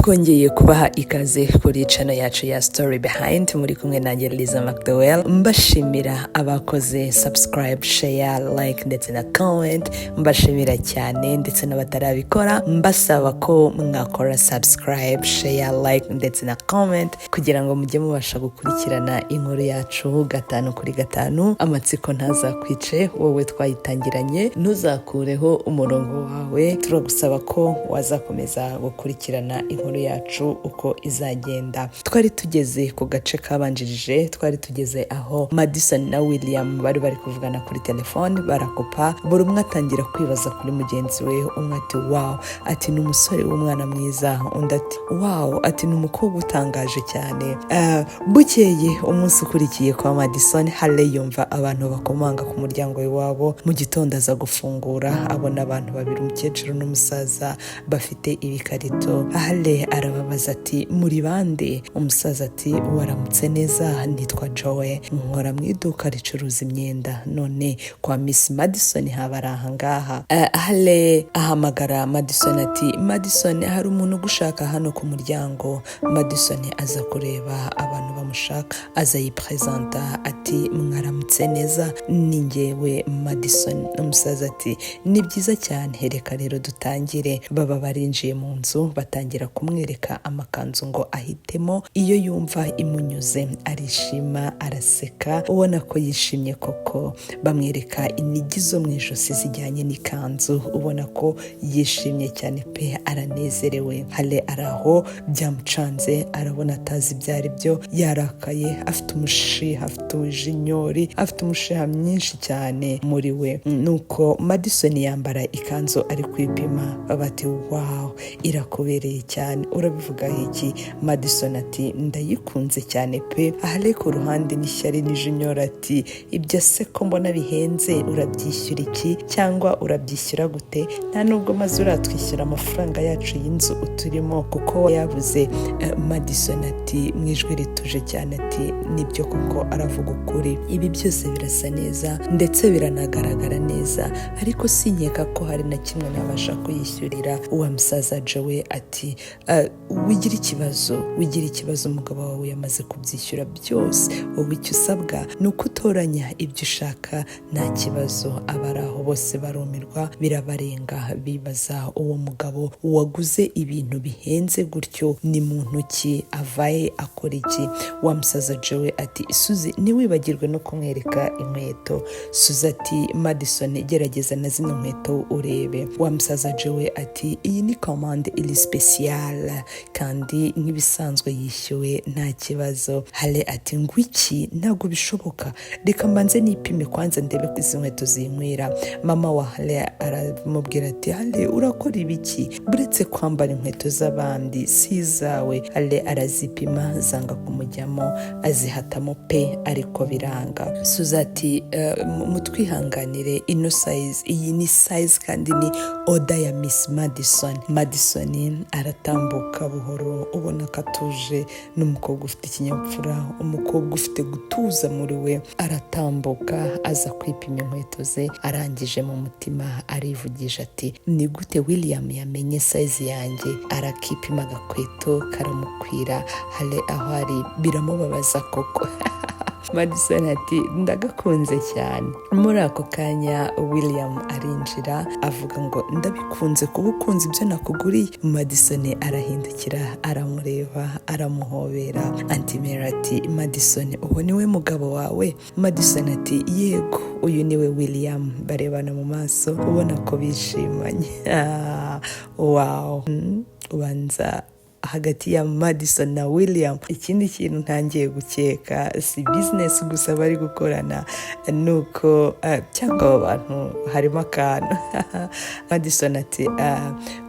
twongeye kubaha ikaze kuri channel yacu ya Story Behind, muri kumwe nanjye Liza McDowell. Mbashimira abakoze subscribe, share, like ndetse na comment. Mbashimira cyane ndetse n'abatarabikora, mbasaba ko mwakora subscribe, share, like ndetse na comment kugira ngo mujye mubasha gukurikirana inkuru yacu gatanu kuri gatanu. Amatsiko ntazakwice, wowe twayitangiranye ntuzakureho umurongo wawe. Turagusaba ko wazakomeza gukurikirana inkuru yacu uko izagenda. Twari tugeze ku gace kabanjirije, twari tugeze aho Madison na William bari kuvugana kuri telefone, barakopa, buri umwe atangira kwibaza kuri mugenzi we. Umwe ati wow, ati ni umusore w'umwana mwiza, undi ati wow, ati ni umukobwa utangaje cyane. Bukeye umunsi ukurikiye kwa Madison, Hale yumva abantu bakomanga ku muryango w'iwabo. Mu gitondo aza gufungura, abona abantu babiri, umukecuru n'umusaza, bafite ibikarito. Hale arababaza ati muri bande? Umusaza ati waramutse neza, nitwa Joe, nkora mu iduka ricuruza imyenda, none kwa Miss Madison haba ari ahangaha. Hale ahamagara Madison ati Madison, hari umuntu ugushaka hano ku muryango. Madison aza kureba abantu bamushaka, aza yipresenta ati mwaramutse neza, ni njyewe Madison. Umusaza ati ni byiza cyane, reka rero dutangire. Baba barinjiye mu nzu, batangira kumwereka amakanzu ngo ahitemo. Iyo yumva imunyuze arishima, araseka, ubona ko yishimye koko. Bamwereka inigi zo mu ijosi zijyanye n'ikanzu, ubona ko yishimye cyane pe, aranezerewe. Hale araho byamucanze, arabona atazi ibyo ari byo, yarakaye, afite umushiha, afite ujinyori, afite umushiha myinshi cyane muri we. Nuko Madison yambara ikanzu ari kwipima, bati wow, irakubereye cyane, urabivuga iki? Madison ati ndayikunze cyane pe. Hale ku ruhande n'ishyari n'ijinyori ati ibyo se ko mbona bihenze, urabyishyura iki cyangwa urabyishyura gute? Nta nubwo maze uratwishyura amafaranga yacu y'inzu uturimo kuko yabuze. Madison ati mwijwi rituje cyane ati nibyo koko, aravuga ukuri, ibi byose birasa neza ndetse biranagaragara neza, ariko sinkeka ko hari na kimwe nabasha kuyishyurira. Uwa musaza Joe ati wigira ikibazo, umugabo wawe yamaze kubyishyura byose, wowe icyo usabwa ni uko utoranya ibyo ushaka, nta kibazo. Abari aho bose barumirwa, birabarenga, bibaza uwo mugabo waguze ibintu bihenze gutyo ni muntu ki, avaye akora iki? Wa musaza Joe ati Suzy, ntiwibagirwe no kumwereka inkweto. Suzy ati Madison, gerageza na zino nkweto urebe. Wa musaza Joe ati iyi ni commande ili special kandi nk'ibisanzwe yishyuwe nta kibazo. Hale ati ngwiki, ntabwo bishoboka, reka mbanze nipime kwanza ndebe ko izi nkweto zinkwira. Mama wa Hale aramubwira ati Hale urakora ibiki, buretse kwambara inkweto z'abandi si izawe? Hale arazipima, zanga kumujyamo, azihatamo pe, ariko biranga. Suzy ati mutwihanganire, ino size, iyi ni size kandi ni oda ya Miss Madison. Madison aratambuka buhoro, ubona ko atuje, n'umukobwa ufite ikinyabupfura, umukobwa ufite gutuza muri we. Aratambuka aza kwipima inkweto ze, arangije mu mutima arivugisha ati ni gute William yamenye size yanjye? Arakipima agakweto karamukwira. Hale aho ari biramubabaza koko. Madison ati ndagakunze cyane. Muri ako kanya William arinjira avuga ngo ndabikunze kuba ukunze ibyo nakuguriye. Madison arahindukira, aramureba, aramuhobera. Auntie Mary ati Madison, uwo niwe mugabo wawe? Madison ati yego, uyu niwe William. Barebana mu maso, ubona ko bishimanye. Wow, ubanza hagati ya Madison na William. Ikindi kintu ntangiye gukeka, si business gusa bari gukorana, nuko cyangwa abo bantu harimo akantu. Madison ati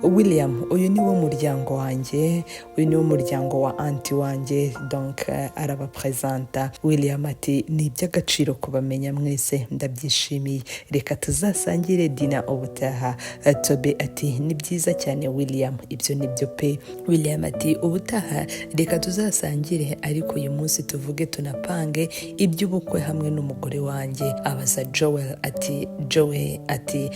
William, uyu ni wo muryango wanjye, uyu ni wo muryango wa auntie wanjye, donc arabapresenta. William ati ni iby'agaciro kubamenya mwese, ndabyishimiye, reka tuzasangire dina ubutaha. Tobe ati ni byiza cyane William, ibyo nibyo pe. William ati ubutaha reka tuzasangire ariko uyu munsi tuvuge tunapange iby'ubukwe hamwe n'umugore wanjye. Abaza Joel ati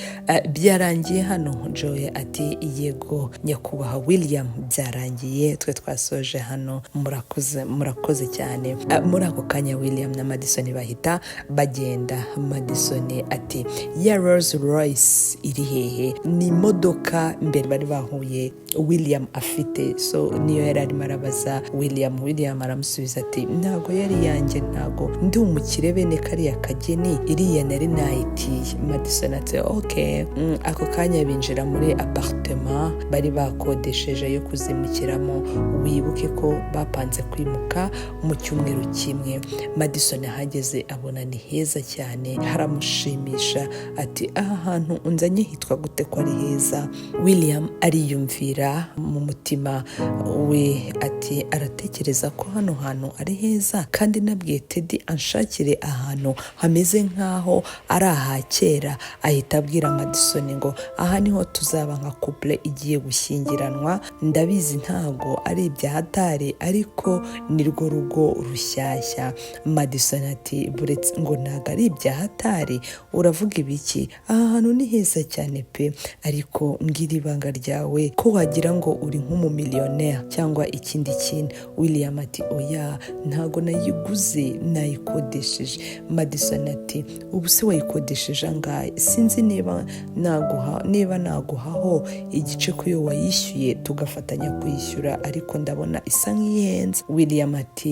byarangiye hano? Joel ati yego nyakubahwa William, byarangiye, twe twasoje hano, murakoze cyane. Muri ako kanya William na Madison bahita bagenda. Madison ati ya Rolls Royce iri hehe? Ni imodoka mbere bari bahuye William afite, so niyo yari arimo arabaza William aramusubiza ati ntago yari yanjye, ntago ndi umukire bene kariya kageni, iriya nari nayitiye. Madison ati okay. Ako kanya binjira muri appartement bari bakodesheje yo kuzimukiramo. Wibuke ko bapanze kwimuka mu cyumweru kimwe. Madison ahageze abona ni heza cyane, haramushimisha. Ati aha hantu unzanye hitwa gute ko ari heza? William ariyumvira mu mutima we ati aratekereza ko hano hantu ari heza, kandi nabwiye Teddy anshakire ahantu hameze nkaho ari aha kera. Ahita abwira Madison ngo aha niho tuzaba nka couple igiye gushyingiranwa, ndabizi ntago ari ibya hatari ariko nirwo rugo rushyashya. Madison ati buretse ngo ntago ari ibya hatari, uravuga ibiki? Aha hantu ni heza cyane pe, ariko mbwira ibanga ryawe ko wagira ngo uri nk'umumiliyoneri cyangwa ikindi kintu. William ati oya, ntago nayiguze, nayikodesheje. Madison ati ubu se wayikodesheje angahe? Sinzi niba naguhaho igice ko yo wayishyuye tugafatanya kuyishyura, ariko ndabona isa nk'ihenze. William ati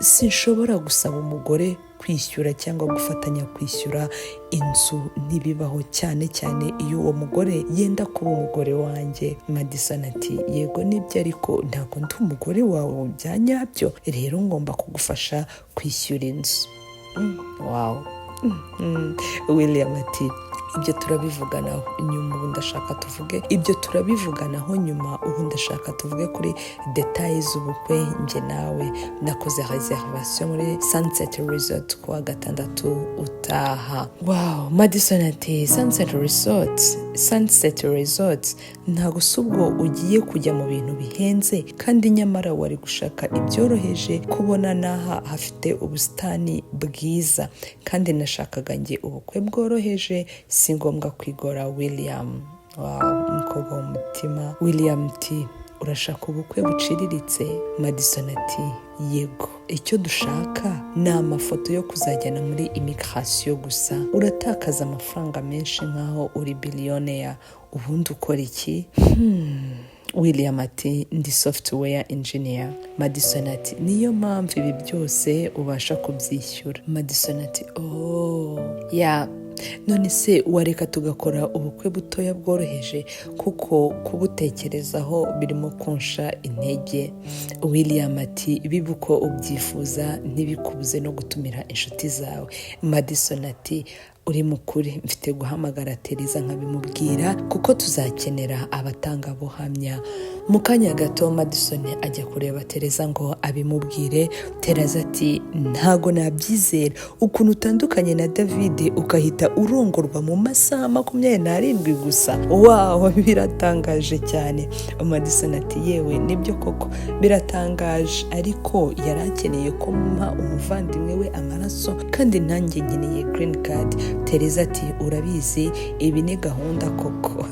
sinshobora gusaba umugore kwishyura cyangwa gufatanya kwishyura inzu, ntibibaho, cyane cyane iyo uwo mugore yenda kuba umugore wanjye. Madison ati yego nibyo, ariko ntabwo ndi umugore wawe bya nyabyo, rero ngomba kugufasha kwishyura inzu. Wow. William ati ibyo turabivuganaho nyuma, ubu ndashaka tuvuge ibyo turabivuganaho nyuma, ubu ndashaka tuvuge kuri details z'ubukwe. Njye nawe nakoze reservation muri Sunset Resort kuwa gatandatu utaha. Wow. Madison ati Sunset Resort ntago subwo ugiye kujya mu bintu bihenze, kandi nyamara wari gushaka ibyoroheje. Kubona naha hafite ubusitani bwiza, kandi nashakaga njye ubukwe bworoheje, si ngombwa kwigora. William, wow, umukobwa w'umutima. William ati urashaka ubukwe buciriritse? Madison ati yego, icyo dushaka ni amafoto yo kuzajyana muri immigration gusa. Uratakaza amafaranga menshi nkaho uri billionaire, ubundi ukora iki? William ati ndi software engineer. Madison ati niyo mpamvu ibi byose ubasha kubyishyura. Madison ati yeah, none se wareka tugakora ubukwe butoya bworoheje, kuko kubutekerezaho birimo kunsha intege. William ati bibuko ubyifuza ntibikubuze no gutumira inshuti zawe. Madison ati uri mukuri, mfite guhamagara Teresa nkabimubwira kuko tuzakenera abatangabuhamya. Mu kanya gato Madison ajya kureba Teresa ngo abimubwire. Teresa ati ntago nabyizera ukuntu utandukanye na David ukahita urongorwa mu masaha 27 gusa. Wow, biratangaje cyane. Madison ati yewe nibyo koko biratangaje, ariko yarakeneye ko mpa umuvandimwe we amaraso, kandi nanjye nkeneye green card. Teresa ati urabizi ibi ni gahunda koko.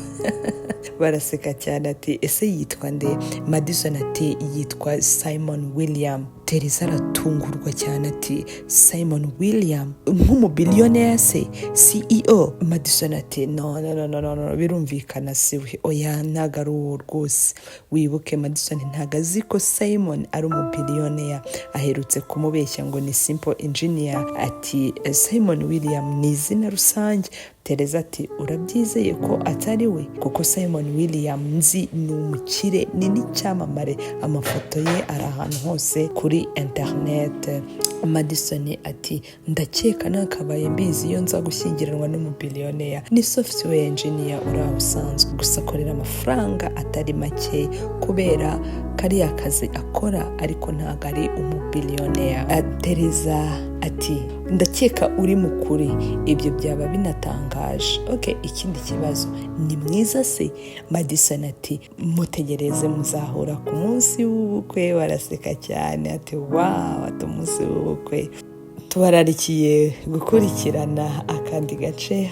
Baraseka cyane ati ese yitwa nde? Madison ati yitwa Simon William. Teresa aratungurwa cyane ati Simon William nk'umubillionaire se, CEO? Madison ati no, birumvikana siwe, oya ntago ari uwo rwose. Wibuke Madison ntago azi ko Simon ari umubillionaire, aherutse kumubeshya ngo ni simple engineer. Ati Simon William ni izina rusange. Teresa ati urabyizeye ko atari we? Kuko Simon William nzi ni umukire, ni n'icyamamare, amafoto ye ari ahantu hose kuri internet. Madison ati ndakeka nakabaye mbizi iyo nza gushyingiranwa n'umubiliyoneri. Ni software engineer uraho usanzwe gusa akorera amafaranga atari make kubera kariya kazi akora, ariko ntabwo ari umubiliyoneri. Tereza ati ndakeka uri mukuri, ibyo byaba binatangaje. Ikindi kibazo, ni mwiza se? Madison ati mutegereze muzahura ku munsi w'ubukwe. Baraseka cyane ati ati umunsi w'ubukwe. Tubararikiye gukurikirana akandi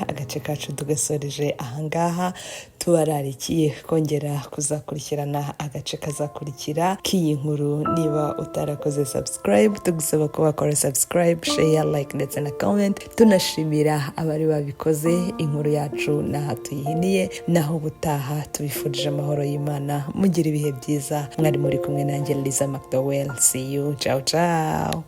agace kacu tugasoreje ahangaha. Tubararikiye kongera kuzakurikirana agace kazakurikira k'iyi nkuru. Niba utarakoze subscribe, tugusaba ko wakora subscribe, share, like ndetse na comment. Tunashimira abari babikoze. Inkuru yacu naha tuyihiniye, naho ubutaha tubifurije amahoro y'Imana. Mugire ibihe byiza. Mwari muri kumwe nanjye Liza McDowell. See you. Ciao ciao.